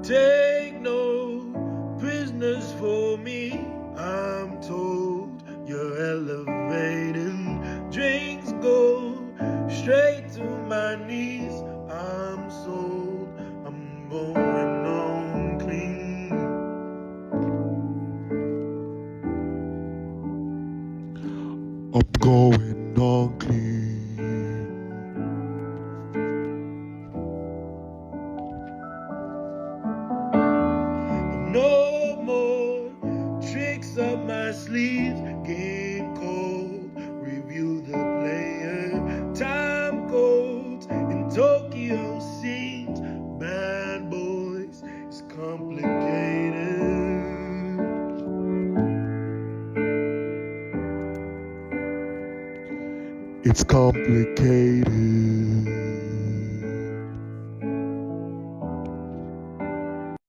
Take no prisoners for me. I'm told you're elevating. Drinks go straight to my knees. I'm sold. I'm going on clean. I'm going on clean. No more tricks up my sleeves. Game cold, review the player. Time codes in Tokyo scenes. Bad boys, it's complicated. It's complicated.